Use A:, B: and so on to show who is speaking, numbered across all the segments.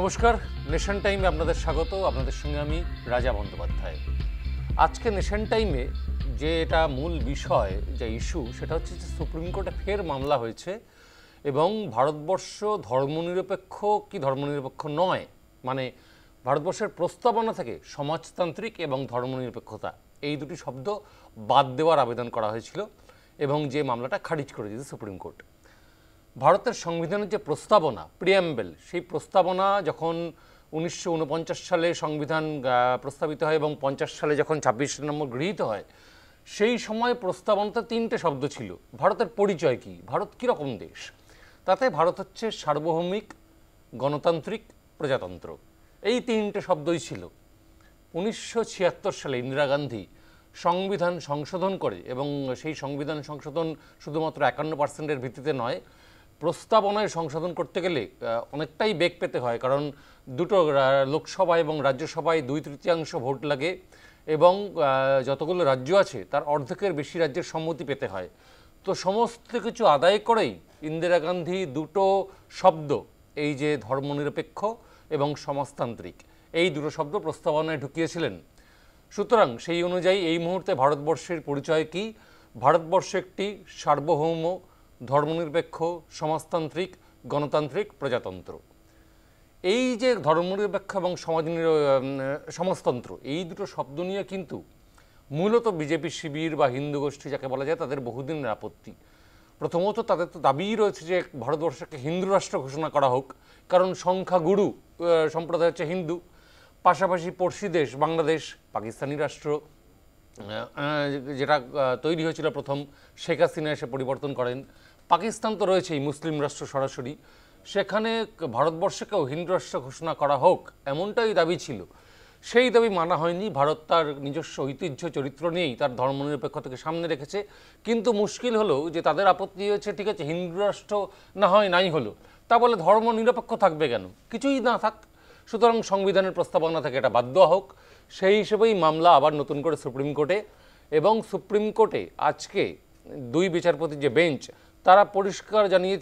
A: নমস্কার, নেশন টাইমে আপনাদের স্বাগত। আপনাদের সঙ্গে আমি রাজা বন্দ্যোপাধ্যায়। আজকে নেশন টাইমে যে এটা মূল বিষয়, যে ইস্যু, সেটা হচ্ছে যে সুপ্রিম কোর্টে ফের মামলা হয়েছে এবং ভারতবর্ষ ধর্মনিরপেক্ষ কি ধর্মনিরপেক্ষ নয়, মানে ভারতবর্ষের প্রস্তাবনা থেকে সমাজতান্ত্রিক এবং ধর্মনিরপেক্ষতা এই দুটি শব্দ বাদ দেওয়ার আবেদন করা হয়েছিল এবং যে মামলাটা খারিজ করে দিয়েছে সুপ্রিম কোর্ট। ভারতের সংবিধানের যে প্রস্তাবনা, প্রিয়াম্বেল, সেই প্রস্তাবনা যখন 1949 সালে সংবিধান প্রস্তাবিত হয় এবং 50 সালে যখন 26 নম্বর গৃহীত হয়, সেই সময় প্রস্তাবনাতে 3টে শব্দ ছিল। ভারতের পরিচয় কী, ভারত কীরকম দেশ, তাতে ভারত হচ্ছে সার্বভৌমিক, গণতান্ত্রিক, প্রজাতন্ত্র, এই 3টে শব্দই ছিল। 1976 সালে ইন্দিরা গান্ধী সংবিধান সংশোধন করে, এবং সেই সংবিধান সংশোধন শুধুমাত্র 51% ভিত্তিতে নয়, প্রস্তাবনায় সংশোধন করতে গেলে অনেকটাই বেগ পেতে হয়, কারণ দুটো লোকসভা এবং রাজ্যসভায় 2/3 ভোট লাগে এবং যতগুলো রাজ্য আছে তার অর্ধেকের বেশি রাজ্যের সম্মতি পেতে হয়। তো সমস্ত কিছু আদায় করেই ইন্দিরা গান্ধী দুটো শব্দ, এই যে ধর্মনিরপেক্ষ এবং সমাজতান্ত্রিক, এই দুটো শব্দ প্রস্তাবনায় ঢুকিয়েছিলেন। সুতরাং সেই অনুযায়ী এই মুহূর্তে ভারতবর্ষের পরিচয় কি? ভারতবর্ষ একটি সার্বভৌম, ধর্মনিরপেক্ষ, সমাজতান্ত্রিক, গণতান্ত্রিক, প্রজাতন্ত্র। এই যে ধর্মনিরপেক্ষ এবং সমাজতন্ত্র, এই দুটো শব্দ নিয়ে কিন্তু মূলত বিজেপি শিবির বা হিন্দু গোষ্ঠী যাকে বলা যায়, তাদের বহুদিনের আপত্তি। প্রথমত তাদের তো দাবিই রয়েছে যে ভারতবর্ষকে হিন্দু রাষ্ট্র ঘোষণা করা হোক, কারণ সংখ্যাগুরু সম্প্রদায় হচ্ছে হিন্দু। পাশাপাশি পড়শি দেশ বাংলাদেশ, পাকিস্তানি রাষ্ট্র, যেটা তৈরি হয়েছিল প্রথম, শেখ হাসিনা এসে পরিবর্তন করেন। পাকিস্তান তো রয়েছেই মুসলিম রাষ্ট্র সরাসরি, সেখানে ভারতবর্ষকেও হিন্দু রাষ্ট্র ঘোষণা করা হোক, এমনটাই দাবি ছিল। সেই দাবি মানা হয়নি। ভারত তার নিজস্ব ঐতিহ্য চরিত্র নিয়েই তার ধর্মনিরপেক্ষতাকে সামনে রেখেছে। কিন্তু মুশকিল হলো যে তাদের আপত্তি হয়েছে, ঠিক আছে হিন্দু রাষ্ট্র না হয় নাই হলো, তা বলে ধর্মনিরপেক্ষ থাকবে কেন? কিছুই না থাক, সুতরাং সংবিধানের প্রস্তাবনা থেকে এটা বাদ দেওয়া হোক। সেই হিসেবেই মামলা আবার নতুন করে সুপ্রিম কোর্টে, এবং সুপ্রিম কোর্টে আজকে 2 বিচারপতির যে বেঞ্চ, তারা পরিষ্কার জানিয়ে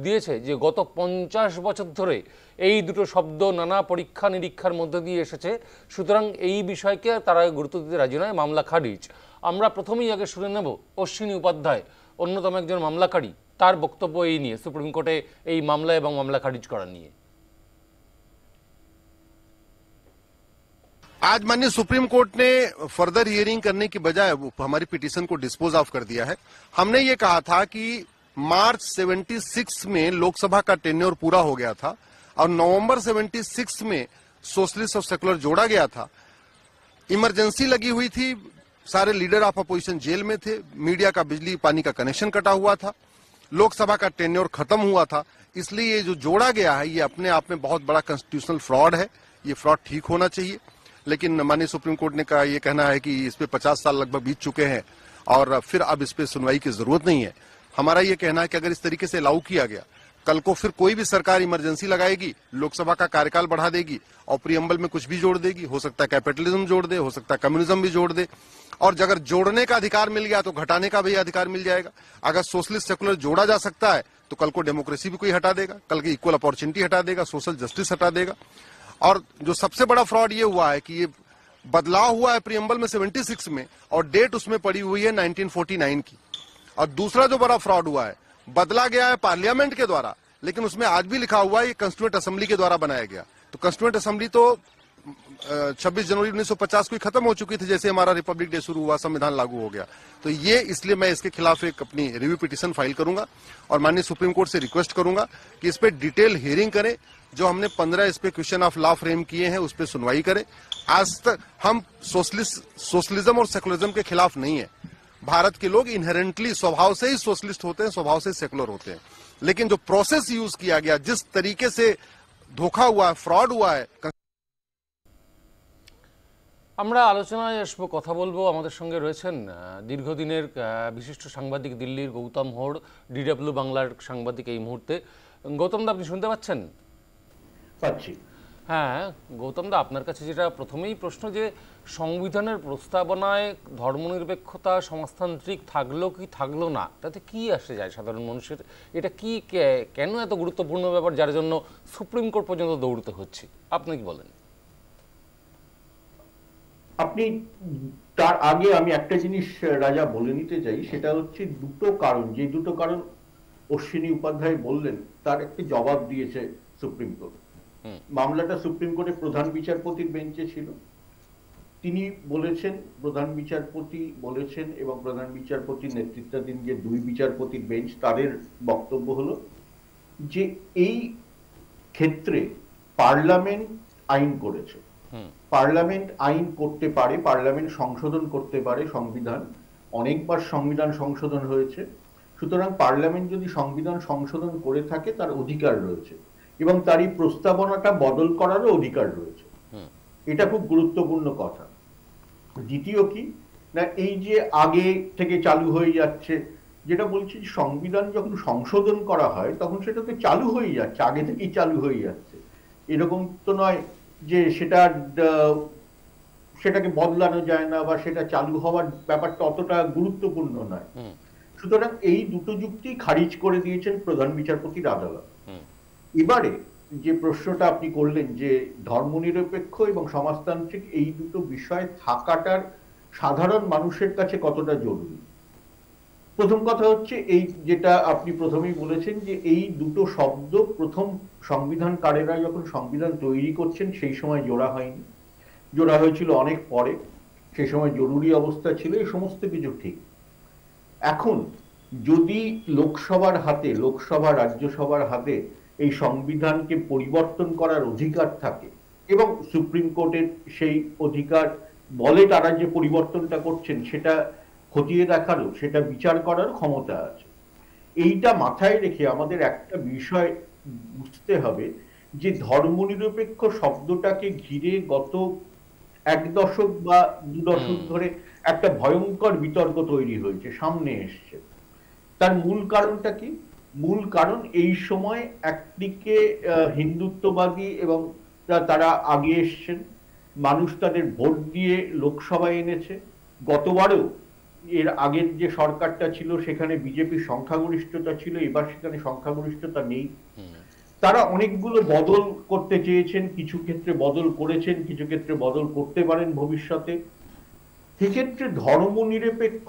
A: দিয়েছে যে গত 50 বছর ধরে এই দুটো শব্দ নানা পরীক্ষা নিরীক্ষার মধ্যে দিয়ে এসেছে, সুতরাং এই বিষয়কে তারা গুরুত্ব দিতে রাজি নয়, মামলা খারিজ। আমরা প্রথমেই আগে শুনে নেব অশ্বিনী উপাধ্যায়, অন্যতম একজন মামলাকারী, তার বক্তব্য এই নিয়ে, সুপ্রিম কোর্টে এই মামলা এবং মামলা খারিজ করা নিয়ে।
B: आज माननीय सुप्रीम कोर्ट ने फर्दर हियरिंग करने की बजाय हमारी पिटीशन को डिस्पोज ऑफ कर दिया है। हमने ये कहा था कि मार्च 76 में लोकसभा का टेन्योर पूरा हो गया था और नवंबर 76 में सोशलिस्ट और सेकुलर जोड़ा गया था। इमरजेंसी लगी हुई थी, सारे लीडर ऑफ अपोजिशन जेल में थे, मीडिया का बिजली पानी का कनेक्शन कटा हुआ था, लोकसभा का टेन्योर खत्म हुआ था। इसलिए ये जो जोड़ा गया है ये अपने आप में बहुत बड़ा कॉन्स्टिट्यूशनल फ्रॉड है। ये फ्रॉड ठीक होना चाहिए, लेकिन माननीय सुप्रीम कोर्ट ने कहा, ये कहना है कि इस पे 50 साल लगभग बीत चुके हैं और फिर अब इस पे सुनवाई की जरूरत नहीं है। हमारा ये कहना है कि अगर इस तरीके से लागू किया गया, कल को फिर कोई भी सरकार इमरजेंसी लगाएगी, लोकसभा का कार्यकाल बढ़ा देगी और प्रियम्बल में कुछ भी जोड़ देगी, हो सकता है कैपिटलिज्म जोड़ दे, हो सकता है कम्युनिज्म भी जोड़ दे, और अगर जोड़ने का अधिकार मिल गया तो घटाने का भी अधिकार मिल जाएगा। अगर सोशलिस्ट सेकुलर जोड़ा जा सकता है तो कल को डेमोक्रेसी भी कोई हटा देगा, कल की इक्वल अपॉर्चुनिटी हटा देगा, सोशल जस्टिस हटा देगा। और जो सबसे बड़ा फ्रॉड ये हुआ है कि ये बदलाव हुआ है प्रियम्बल में 76 में और डेट उसमें पड़ी हुई है 1949 की। और दूसरा जो बड़ा फ्रॉड हुआ है, बदला गया है पार्लियामेंट के द्वारा, लेकिन उसमें आज भी लिखा हुआ है ये कंस्टिट्यूएंट असेंबली के द्वारा बनाया गया। तो कंस्टिट्यूएंट असेंबली तो 26 जनवरी 1950 को ही खत्म हो चुकी थी, जैसे हमारा रिपब्लिक डे शुरू हुआ, संविधान लागू हो गया। तो ये इसलिए मैं इसके खिलाफ एक अपनी रिव्यू पिटीशन फाइल करूंगा और माननीय सुप्रीम कोर्ट से रिक्वेस्ट करूंगा कि इस पे डिटेल हियरिंग करें। जो हमने 15 इस पे क्वेश्चन ऑफ लॉ फ्रेम किए हैं उस पे सुनवाई करें। आज तक हम सोशलिज्म और सेकुलरिज्म के खिलाफ नहीं है। भारत के लोग इनहेरेंटली स्वभाव से ही सोशलिस्ट होते हैं, स्वभाव से सेकुलर होते हैं, लेकिन जो प्रोसेस यूज किया गया, जिस तरीके से धोखा हुआ है, फ्रॉड हुआ है।
A: আমরা আলোচনায় আসবো, কথা বলবো। আমাদের সঙ্গে রয়েছেন দীর্ঘদিনের বিশিষ্ট সাংবাদিক, দিল্লির গৌতম হোড়, ডিডব্লিউ বাংলার সাংবাদিক এই মুহূর্তে। গৌতম দা, আপনি শুনতে পাচ্ছেন?
C: পাচ্ছি।
A: হ্যাঁ গৌতম দা, আপনার কাছে যেটা প্রথমেই প্রশ্ন, যে সংবিধানের প্রস্তাবনায় ধর্মনিরপেক্ষতা সমাজতান্ত্রিক থাকলো কি থাকলো না, তাতে কি আসে যায় সাধারণ মানুষের? এটা কি কেন এত গুরুত্বপূর্ণ ব্যাপার যার জন্য সুপ্রিম কোর্ট পর্যন্ত দৌড়তে হচ্ছে? আপনি কি বলেন?
C: আপনি তার আগে আমি একটা জিনিস রাজা বলে নিতে চাই, সেটা হচ্ছে দুটো কারণ, যে দুটো কারণ অশ্বিনী উপাধ্যায় বললেন তার একটি জবাব দিয়েছে সুপ্রিম কোর্ট। মামলাটা সুপ্রিম কোর্টের প্রধান বিচারপতির বেঞ্চে ছিল। তিনি বলেছেন, প্রধান বিচারপতি বলেছেন এবং প্রধান বিচারপতির নেতৃত্বাধীন যে দুই বিচারপতির বেঞ্চ, তাদের বক্তব্য হলো যে এই ক্ষেত্রে পার্লামেন্ট আইন করেছে, পার্লামেন্ট আইন করতে পারে, পার্লামেন্ট সংশোধন করতে পারে সংবিধান, অনেকবার সংবিধান সংশোধন হয়েছে, সুতরাং পার্লামেন্ট যদি সংবিধান সংশোধন করে থাকে তার অধিকার রয়েছে এবং তারই প্রস্তাবনাটা বদল করারও অধিকার রয়েছে। এটা খুব গুরুত্বপূর্ণ কথা। দ্বিতীয় কি না, এই যে আগে থেকে চালু হয়ে যাচ্ছে, যেটা বলছি সংবিধান যখন সংশোধন করা হয় তখন সেটা তো চালু হয়ে যাচ্ছে, আগে থেকেই চালু হয়ে যাচ্ছে। এরকম তো নয় যে সেটাকে বদলানো যায় না বা সেটা চালু হওয়ার ব্যাপারটা অতটা গুরুত্বপূর্ণ নয়। সুতরাং এই দুটো যুক্তি খারিজ করে দিয়েছেন প্রধান বিচারপতির আদালত। এবারে যে প্রশ্নটা আপনি করলেন যে ধর্মনিরপেক্ষ এবং সমাজতান্ত্রিক এই দুটো বিষয় থাকাটার সাধারণ মানুষের কাছে কতটা জরুরি, প্রথম কথা হচ্ছে এই যেটা আপনি প্রথমেই বলেছেন যে এই দুটো শব্দ প্রথম সংবিধানকারেরা যখন সংবিধান তৈরি করছেন সেই সময় জোড়া হয়নি, জোড়া হয়েছিল অনেক পরে, সেই সময় জরুরি অবস্থা ছিল, এই সমস্ত কিছু ঠিক। এখন যদি লোকসভার হাতে, লোকসভা রাজ্যসভার হাতে এই সংবিধানকে পরিবর্তন করার অধিকার থাকে এবং সুপ্রিম কোর্টের সেই অধিকার বলে তারা যে পরিবর্তনটা করছেন সেটা খতিয়ে দেখারও, সেটা বিচার করার ক্ষমতা আছে, এইটা মাথায় রেখে আমাদের একটা বিষয় বুঝতে হবে যে ধর্মনিরপেক্ষ শব্দটাকে ঘিরে গত এক দশক বা দু দশক ধরে একটা ভয়ঙ্কর বিতর্ক তৈরি হয়েছে, সামনে এসছে। তার মূল কারণটা কি? মূল কারণ এই সময় একদিকে হিন্দুত্ববাদী এবং তারা আগে এসছেন, মানুষ তাদের ভোট দিয়ে লোকসভায় এনেছে। গতবারও এর আগের যে সরকারটা ছিল সেখানে বিজেপির সংখ্যাগরিষ্ঠতা ছিল, এবার সেখানে সংখ্যাগরিষ্ঠতা নেই। তারা অনেকগুলো বদল করতে চেয়েছেন, কিছু ক্ষেত্রে বদল করেছেন, কিছু ক্ষেত্রে বদল করতে পারেন ভবিষ্যতে। সেক্ষেত্রে ধর্মনিরপেক্ষ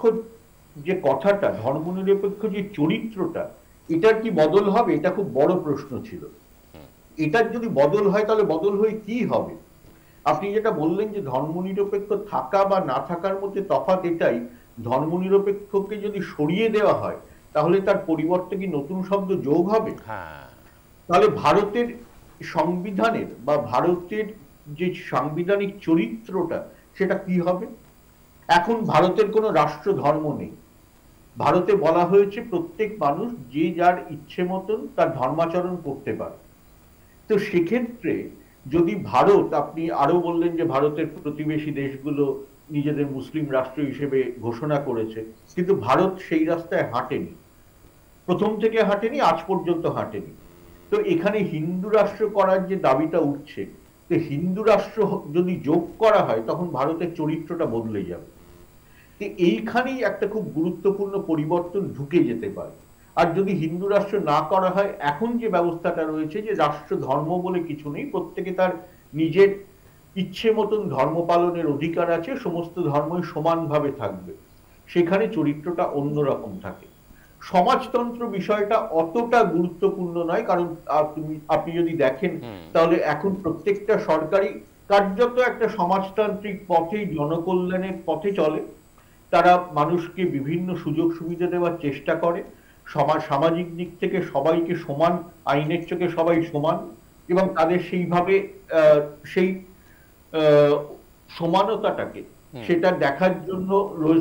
C: যে কথাটা, ধর্মনিরপেক্ষ যে চরিত্রটা, এটার কি বদল হবে? এটা খুব বড় প্রশ্ন ছিল। এটার যদি বদল হয় তাহলে বদল হয়ে কি হবে? আপনি যেটা বললেন যে ধর্মনিরপেক্ষ থাকা বা না থাকার মধ্যে তফাৎ এটাই, ধর্মনিরপেক্ষকে যদি সরিয়ে দেওয়া হয় তাহলে তার পরিবর্তে কি নতুন শব্দ যোগ হবে? তাহলে ভারতের সংবিধানের বা ভারতের যে সাংবিধানিক চরিত্রটা সেটা কি হবে? এখন ভারতের কোনো রাষ্ট্র ধর্ম নেই, ভারতে বলা হয়েছে প্রত্যেক মানুষ যে যার ইচ্ছে মতন তার ধর্মাচরণ করতে পারে। তো সেক্ষেত্রে যদি ভারত, আপনি আরো বললেন যে ভারতের প্রতিবেশী দেশগুলো নিজেদের মুসলিম রাষ্ট্র হিসেবে ঘোষণা করেছে, কিন্তু ভারত সেই রাস্তায় হাঁটেনি, প্রথম থেকে হাঁটেনি, আজ পর্যন্ত হাঁটেনি। তো এখানে হিন্দু রাষ্ট্র করার যে দাবিটা উঠছে, তো হিন্দু রাষ্ট্র যদি যোগ করা হয় তখন ভারতের চরিত্রটা বদলে যাবে। তো এইখানেই একটা খুব গুরুত্বপূর্ণ পরিবর্তন ঢুকে যেতে পারে। আর যদি হিন্দু রাষ্ট্র না করা হয়, এখন যে ব্যবস্থাটা রয়েছে যে রাষ্ট্র ধর্ম বলে কিছু নেই, প্রত্যেকে তার নিজের ইচ্ছে মতন ধর্ম পালনের অধিকার আছে, সমস্ত ধর্মই সমানভাবে থাকবে, সেখানে চরিত্রটা অন্যরকম থাকে। সমাজতন্ত্র বিষয়টা অতটা গুরুত্বপূর্ণ নয়, কারণ আপনি যদি দেখেন তাহলে এখন প্রত্যেকটা সরকারি কার্যত একটা সমাজতান্ত্রিক পথেই, জনকল্যাণের পথে চলে। তারা মানুষকে বিভিন্ন সুযোগ সুবিধা দেওয়ার চেষ্টা করে, সামাজিক দিক থেকে সবাইকে সমান, আইনের চোখে সবাই সমান, এবং তাদের সেইভাবে সেই সমানতাটাকে সেটা দেখার জন্য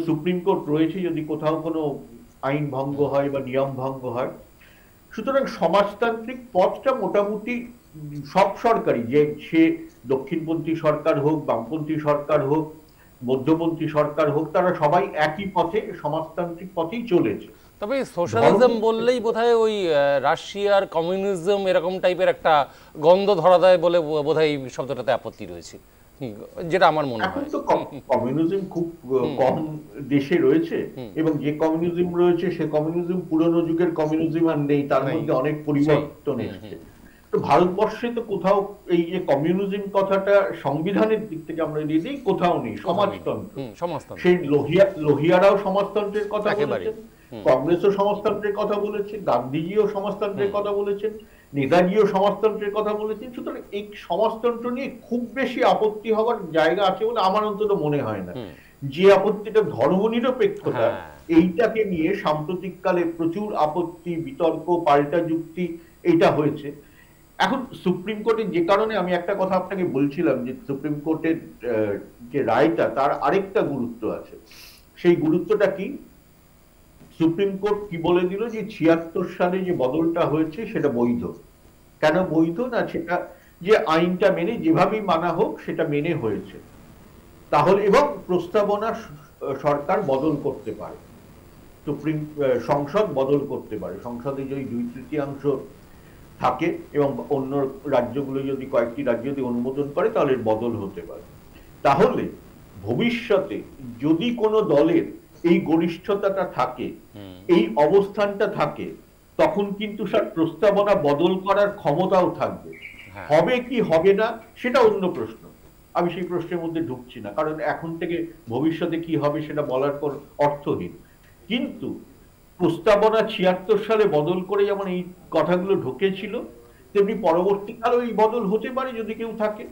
C: সুপ্রিম কোর্ট রয়েছে যদি কোথাও কোনো আইন ভঙ্গ হয় বা নিয়ম ভঙ্গ হয়। সুতরাং সমাজতান্ত্রিক পথটা মোটামুটি সব সরকারই, যে সে দক্ষিণপন্থী সরকার হোক, বামপন্থী সরকার হোক, মধ্যপন্থী সরকার হোক, তারা সবাই একই পথে, সমাজতান্ত্রিক পথেই চলেছে।
A: তবে সোশ্যালিজম বললেই বোধহয় ওই রাশিয়ার কমিউনিজম এরকম টাইপের একটা গন্ধ ধরা দেয় বলে বোধহয় এই শব্দটাতে আপত্তি রয়েছে। যেটা আমার মনে
C: এখন
A: হয়।
C: তো কমিউনিজম খুব কম দেশে রয়েছে, এবং যে কমিউনিজম রয়েছে সে কমিউনিজম পুরনো যুগের কমিউনিজম আর নেই, তার
A: নেই।
C: মধ্যে অনেক পরিবর্তন এসেছে। তো ভারতবর্ষে তো কোথাও এই যে কমিউনিজম কথাটা সংবিধানের দিক থেকে আমরা দিয়ে দিই, কোথাও নেই। সমাজতন্ত্র,
A: সমাজতন্ত্র
C: সেই লোহিয়ারাও সমাজতন্ত্রের কথা
A: একেবারে।
C: বলেছেন, কংগ্রেসও সমাজতন্ত্রের কথা বলেছেন, গান্ধীজিও সমাজতন্ত্রের কথা বলেছেন, নেতাজিও সমাজতন্ত্রের কথা বলেছেন। সুতরাং এই সমাজতন্ত্র নিয়ে খুব বেশি আপত্তি হওয়ার জায়গা আছে বলে আমার অন্তত মনে হয় না। যে আপত্তিটা ধর্মনিরপেক্ষতা, এইটাকে নিয়ে সাম্প্রতিককালে প্রচুর আপত্তি, বিতর্ক, পাল্টা যুক্তি এইটা হয়েছে। এখন সুপ্রিম কোর্টে যে কারণে আমি একটা কথা আপনাকে বলছিলাম যে সুপ্রিম কোর্টের যে রায়টা তার আরেকটা গুরুত্ব আছে। সেই গুরুত্বটা কি? সুপ্রিম কোর্ট কি বলে দিল যে ৭৬ সালে যে বদলটা হয়েছে সেটা বৈধ। কেন বৈধ? না, সেটা যে আইনটা মেনে যেভাবেই মানা হোক সেটা মেনে হয়েছে। তাহলে এবং প্রস্তাবনা সরকার বদল করতে পারে, সুপ্রিম সংসদ বদল করতে পারে। সংসদে যদি 2/3 থাকে এবং অন্য রাজ্যগুলো যদি, কয়েকটি রাজ্য যদি অনুমোদন করে তাহলে বদল হতে পারে। তাহলে ভবিষ্যতে যদি কোনো দলের এই গরিষ্ঠতাটা থাকে, এই অবস্থানটা থাকে, তখন কিন্তু স্যার প্রস্তাবনা বদল করার ক্ষমতাও থাকবে। হবে কি হবে না সেটা অন্য প্রশ্ন, আমি সেই প্রশ্নের মধ্যে ঢুকছি না, কারণ এখন থেকে ভবিষ্যতে কি হবে সেটা বলার পর অর্থহীন। কিন্তু প্রস্তাবনা ৭৬ সালে বদল করে যেমন এই কথাগুলো ঢুকেছিল, তেমনি পরবর্তীকালেও এই বদল হতে পারে যদি কেউ থাকে।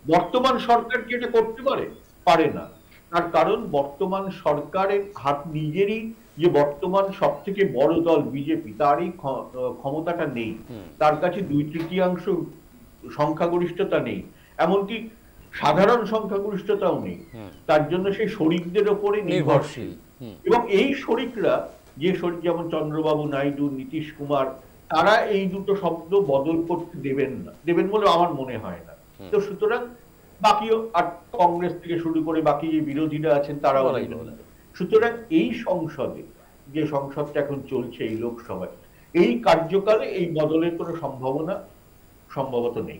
C: বর্তমান সরকার কি এটা করতে পারে? পারে না। তার কারণ বর্তমান সরকারের হাত নিজেরই, যে বর্তমান সব থেকে বড় দল বিজেপি, তারই ক্ষমতাটা নেই। তার কাছে 2/3 সংখ্যাগরিষ্ঠতা নেই, এমনকি সাধারণ সংখ্যাগরিষ্ঠতাও নেই। তার জন্য সেই শরিকদের ওপরে নির্ভরশীল। এবং এই শরিকরা, যে শরিক যেমন চন্দ্রবাবু নাইডু, নীতিশ কুমার, তারা এই দুটো শব্দ বদল করতে দেবেন বলে আমার মনে হয় না। তো সুতরাং বাকিও, আর কংগ্রেস থেকে শুরু করে বাকি যে বিরোধীরা আছেন তারাও। সুতরাং এই সংসদে, যে সংসদটা এখন চলছে এই লোকসভায়, এই কার্যকালে এই বদলের কোনো সম্ভবত নেই।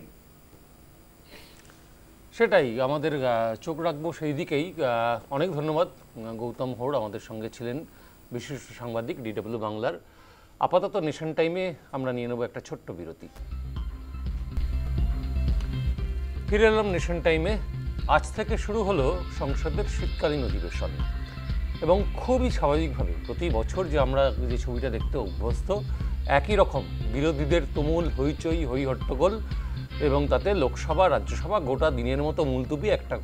A: সেটাই আমাদের চোখ রাখবো সেই দিকেই। অনেক ধন্যবাদ। গৌতম হোড় আমাদের সঙ্গে ছিলেন, বিশিষ্ট সাংবাদিক, DW বাংলার। আপাতত নেশন টাইমে আমরা নিয়ে নেব একটা ছোট্ট বিরতি। ফিরে এলাম নেশন টাইমে। আজ থেকে শুরু হলো সংসদের শীতকালীন অধিবেশন, এবং খুবই স্বাভাবিকভাবে প্রতি বছর যে আমরা যে ছবিটা দেখতে অভ্যস্ত, একই রকম বিরোধীদের তুমুল হইচই, হই হট্টগোল, এবং তাতে লোকসভা রাজ্যসভা গোটা দিনের মতো মুলতুবি, একটা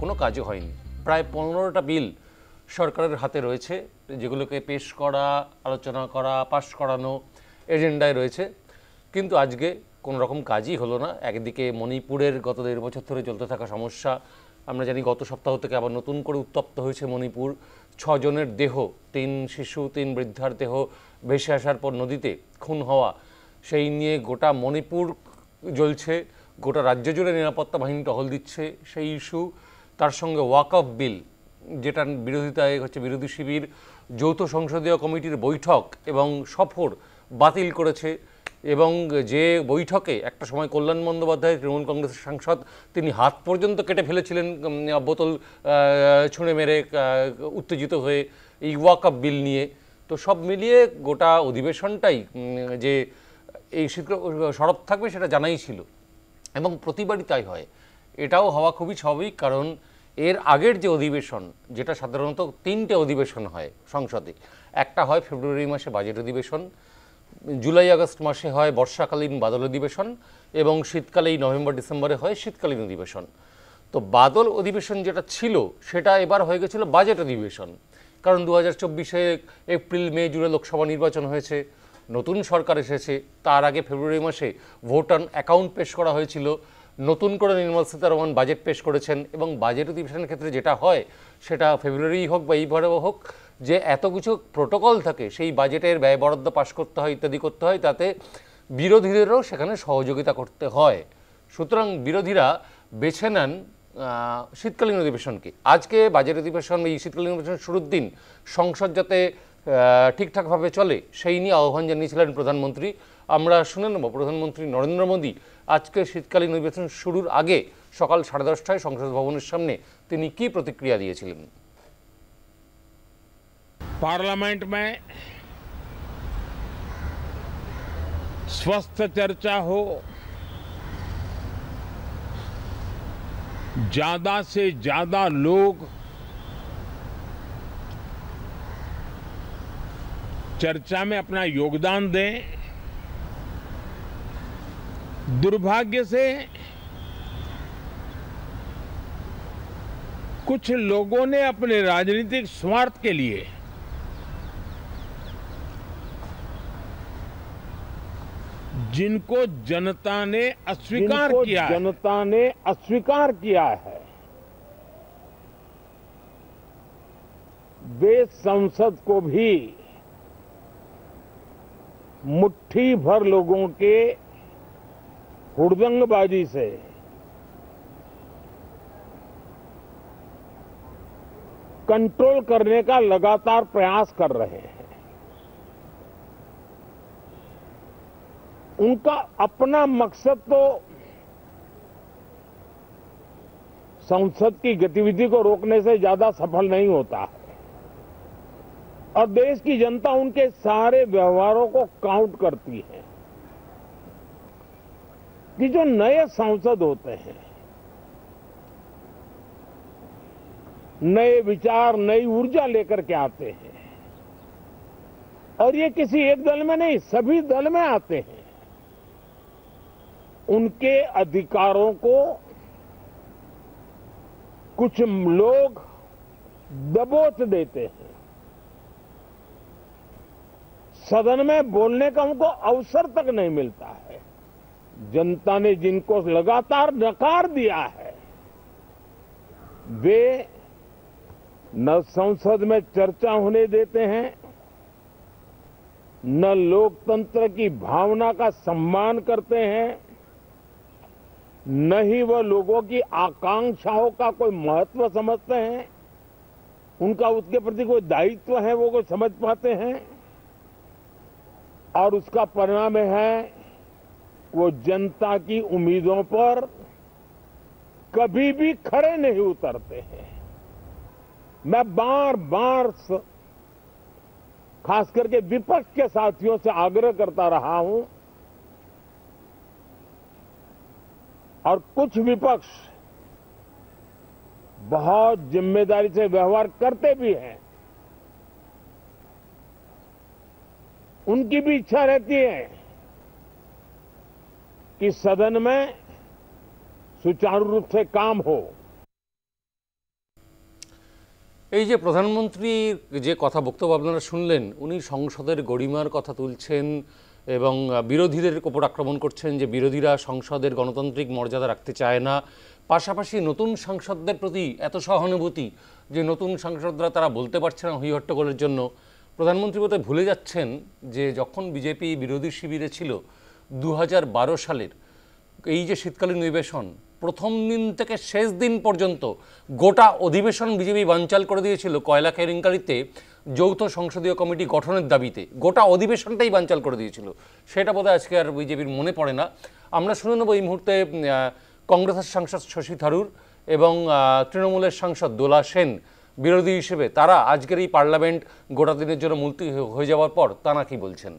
A: কোনো কাজও হয়নি। প্রায় 15টা বিল সরকারের হাতে রয়েছে, যেগুলোকে পেশ করা, আলোচনা করা, পাশ করানো এজেন্ডায় রয়েছে, কিন্তু আজকে কোনো রকম কাজই হলো না। একদিকে মণিপুরের গত 1.5 বছর ধরে চলতে থাকা সমস্যা, আমরা জানি গত সপ্তাহ থেকে আবার নতুন করে উত্তপ্ত হয়েছে মণিপুর। 6 জনের দেহ, 3 শিশু 3 বৃদ্ধার দেহ ভেসে আসার পর নদীতে খুন হওয়া, সেই নিয়ে গোটা মণিপুর জ্বলছে, গোটা রাজ্য জুড়ে নিরাপত্তা বাহিনী টহল দিচ্ছে সেই ইস্যু। তার সঙ্গে ওয়াকফ বিল, যেটা বিরোধিতায় হচ্ছে বিরোধী শিবির যৌথ সংসদীয় কমিটির বৈঠক এবং সফর বাতিল করেছে, এবং যে বৈঠকে একটা সময় কল্যাণ বন্দ্যোপাধ্যায়, তৃণমূল কংগ্রেসের সাংসদ, তিনি হাত পর্যন্ত কেটে ফেলেছিলেন বোতল ছুঁড়ে মেরে, উত্তেজিত হয়ে এই ওয়াকফ বিল নিয়ে। তো সব মিলিয়ে গোটা অধিবেশনটাই যে এই সরব থাকবে সেটা জানাই ছিল, এবং প্রতিবারই তাই হয়। এটাও হওয়া খুবই স্বাভাবিক, কারণ এর আগের যে অধিবেশন, যেটা সাধারণত 3টে অধিবেশন হয় সংসদে, একটা হয় ফেব্রুয়ারি মাসে বাজেট অধিবেশন, জুলাই আগস্ট মাসে হয় বর্ষাকালীন বাদল অধিবেশন, এবং শীতকালেই নভেম্বর ডিসেম্বরে হয় শীতকালীন অধিবেশন। তো বাদল অধিবেশন যেটা ছিল সেটা এবার হয়ে গেছিল বাজেট অধিবেশন, কারণ 2024-এ এপ্রিল মে জুড়ে লোকসভা নির্বাচন হয়েছে, নতুন সরকার এসেছে, তার আগে ফেব্রুয়ারি মাসে ভোট অন অ্যাকাউন্ট পেশ করা হয়েছিল, নতুন করে নির্মলা সীতারামন বাজেট পেশ করেছেন। এবং বাজেট অধিবেশনের ক্ষেত্রে যেটা হয়, সেটা ফেব্রুয়ারি হোক বা এইবারে হোক, যে এত কিছু প্রোটোকল থাকে, সেই বাজেটের ব্যয় বরাদ্দ পাশ করতে হয়, ইত্যাদি করতে হয়, তাতে বিরোধীদেরও সেখানে সহযোগিতা করতে হয়। সুতরাং বিরোধীরা বেছে নেন শীতকালীন অধিবেশনকে। আজকে বাজেট অধিবেশন, এই শীতকালীন অধিবেশন শুরুর দিন সংসদ যাতে ঠিকঠাকভাবে চলে সেই নিয়ে আহ্বান জানিয়েছিলেন প্রধানমন্ত্রী। আমরা শুনে নেব প্রধানমন্ত্রী নরেন্দ্র মোদী আজকে শীতকালীন অধিবেশন শুরুর আগে সকাল 10:30টায় সংসদ ভবনের সামনে তিনি কি প্রতিক্রিয়া দিয়েছিলেন।
D: पार्लियामेंट में स्वस्थ चर्चा हो, ज्यादा से ज्यादा लोग चर्चा में अपना योगदान दें। दुर्भाग्य से कुछ लोगों ने अपने राजनीतिक स्वार्थ के लिए जिनको जनता ने अस्वीकार किया है, वे संसद को भी मुट्ठी भर लोगों के हुड़दंगबाजी से कंट्रोल करने का लगातार प्रयास कर रहे हैं। उनका अपना मकसद तो संसद की गतिविधि को रोकने से ज्यादा सफल नहीं होता है और देश की जनता उनके सारे व्यवहारों को काउंट करती है कि जो नए सांसद होते हैं, नए विचार, नई ऊर्जा लेकर के आते हैं और ये किसी एक दल में नहीं, सभी दल में आते हैं। उनके अधिकारों को कुछ लोग दबोच देते हैं। सदन में बोलने का उनको अवसर तक नहीं मिलता है। जनता ने जिनको लगातार नकार दिया है, वे न संसद में चर्चा होने देते हैं, न लोकतंत्र की भावना का सम्मान करते हैं, न ही वह लोगों की आकांक्षाओं का कोई महत्व समझते हैं, उनका उसके प्रति कोई दायित्व है वो कोई समझ पाते हैं। और उसका परिणाम है वो जनता की उम्मीदों पर कभी भी खरे नहीं उतरते हैं। मैं बार बार खास करके विपक्ष के साथियों से आग्रह करता रहा हूं और कुछ विपक्ष बहुत जिम्मेदारी से व्यवहार करते भी हैं। उनकी भी इच्छा रहती है कि सदन में सुचारू रूप से काम हो।
A: এই যে প্রধানমন্ত্রীর যে কথা বক্তব্য আপনারা শুনলেন, উনি সংসদের গরিমার কথা তুলছেন এবং বিরোধীদের ওপর আক্রমণ করছেন যে বিরোধীরা সংসদের গণতান্ত্রিক মর্যাদা রাখতে চায় না। পাশাপাশি নতুন সাংসদদের প্রতি এত সহানুভূতি যে নতুন সাংসদরা তারা বলতে পারছে না হই হট্টগোলের জন্য। প্রধানমন্ত্রী বোধহয় ভুলে যাচ্ছেন যে যখন বিজেপি বিরোধী শিবিরে ছিল 2012 সালের এই যে শীতকালীন অধিবেশন, প্রথম দিন থেকে শেষ দিন পর্যন্ত গোটা অধিবেশন বিজেপি বানচাল করে দিয়েছিল কয়লা কেলেঙ্কারিতে যৌথ সংসদীয় কমিটি গঠনের দাবিতে। গোটা অধিবেশনটাই বানচাল করে দিয়েছিল। সেটা বোধহয় আজকে আর বিজেপির মনে পড়ে না। আমরা শুনে নেব এই মুহূর্তে কংগ্রেসের সাংসদ শশী থারুর এবং তৃণমূলের সাংসদ দোলা সেন বিরোধী হিসেবে তারা আজকের এই পার্লামেন্ট গোটা দিনের জন্য মুলতবি হয়ে যাওয়ার পর তারা কি বলছেন।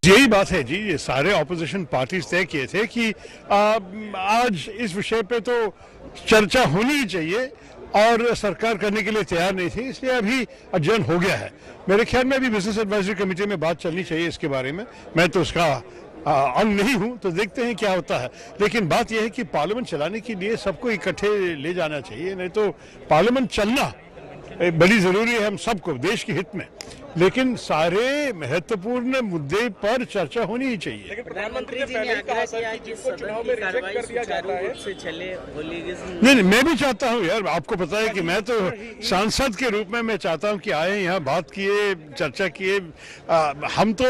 E: यही बात है जी, ये सारे ऑपोजिशन पार्टीज तय किए थे कि आज इस विषय पे तो चर्चा होनी ही चाहिए और सरकार करने के लिए तैयार नहीं थी, इसलिए अभी अडजर्न हो गया है। मेरे ख्याल में अभी बिजनेस एडवाइजरी कमेटी में बात चलनी चाहिए इसके बारे में। मैं तो उसका अंग नहीं हूं, तो देखते हैं क्या होता है। लेकिन बात यह है कि पार्लियामेंट चलाने के लिए सबको इकट्ठे ले जाना चाहिए, नहीं तो पार्लियामेंट चलना बड़ी जरूरी है हम सबको देश के हित में, लेकिन सारे महत्वपूर्ण मुद्दे पर चर्चा होनी ही चाहिए।
F: प्रधानमंत्री जी ने आग्रह किया कि सदन की कार्रवाई सुचारू रूप से चले।
E: नहीं, मैं भी चाहता हूँ यार, आपको पता है कि मैं तो सांसद के रूप में मैं चाहता हूँ कि आए यहाँ बात किए, चर्चा किए। हम तो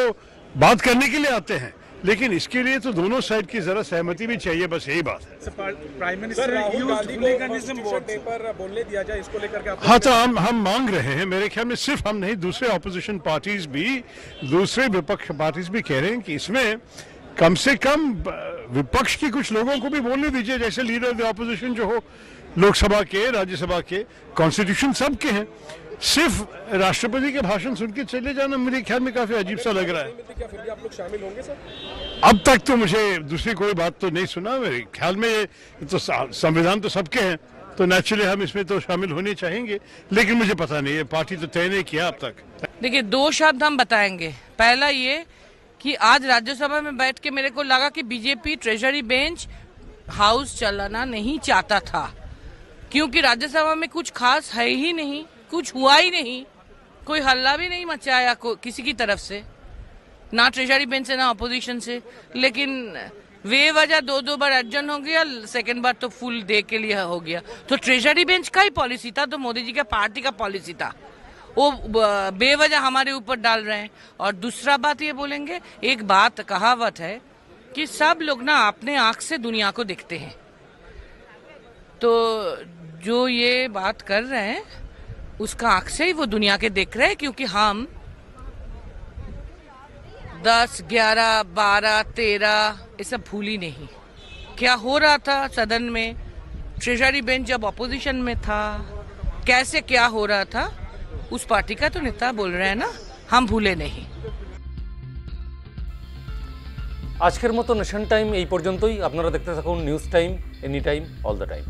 E: बात करने के लिए आते हैं, लेकिन इसके लिए तो दोनों साइड की जरा सहमति भी चाहिए, बस यही बात है।
G: प्राइम मिनिस्टर राहुल गांधी को पेपर बोलने दिया जाए, इसको लेकर के आप?
E: हाँ, तो हम मांग रहे हैं। मेरे ख्याल में सिर्फ हम नहीं, दूसरे ऑपोजिशन पार्टीज भी, दूसरे विपक्ष पार्टीज भी कह रहे हैं कि इसमें कम से कम विपक्ष की कुछ लोगों को भी बोलने दीजिए, जैसे लीडर ऑफ द ऑपोजिशन जो हो, लोकसभा के, राज्यसभा के, कॉन्स्टिट्यूशन सबके हैं। सिर्फ राष्ट्रपति के भाषण सुन के चले जाना मेरे ख्याल में काफी अजीब सा लग रहा है।
G: क्या फिर भी आप लोग शामिल होंगे सर?
E: अब तक तो मुझे दूसरी कोई बात तो नहीं सुना। मेरे ख्याल में ये तो संविधान तो सबके हैं, तो नेचुरली हम इसमें तो शामिल होने चाहेंगे, लेकिन मुझे पता नहीं, ये पार्टी तो तय नहीं किया अब तक।
H: देखिए, 2 शब्द हम बताएंगे। पहला ये कि आज राज्यसभा में बैठ के मेरे को लगा कि बीजेपी ट्रेजरी बेंच हाउस चलाना नहीं चाहता था, क्योंकि राज्यसभा में कुछ खास है ही नहीं, कुछ हुआ ही नहीं, कोई हल्ला भी नहीं मचाया किसी की तरफ से, ना ट्रेजरी बेंच से ना अपोजिशन से। लेकिन वे वजह 2 बार एडजर्न हो गया, सेकंड बार तो फुल डे के लिए हो गया। तो ट्रेजरी बेंच का ही पॉलिसी था, तो मोदी जी का पार्टी का पॉलिसी था, वो बेवजह हमारे ऊपर डाल रहे हैं। और दूसरा बात ये बोलेंगे, एक बात कहावत है कि सब लोग ना अपने आंख से दुनिया को देखते हैं, तो जो ये बात कर रहे हैं उसका आंख से ही वो दुनिया के देख रहे हैं, क्योंकि हम 10, 11, 12, 13 ये सब भूल ही नहीं। क्या हो रहा था सदन में, ट्रेजरी बेंच जब ऑपोजिशन में था, कैसे क्या हो रहा था, उस पार्टी का तो नेता बोल रहे हैं ना, हम भूले नहीं।
A: আজকের মতো নেশন টাইম এই পর্যন্তই। আপনারা দেখতে থাকুন news time, any time, all the time.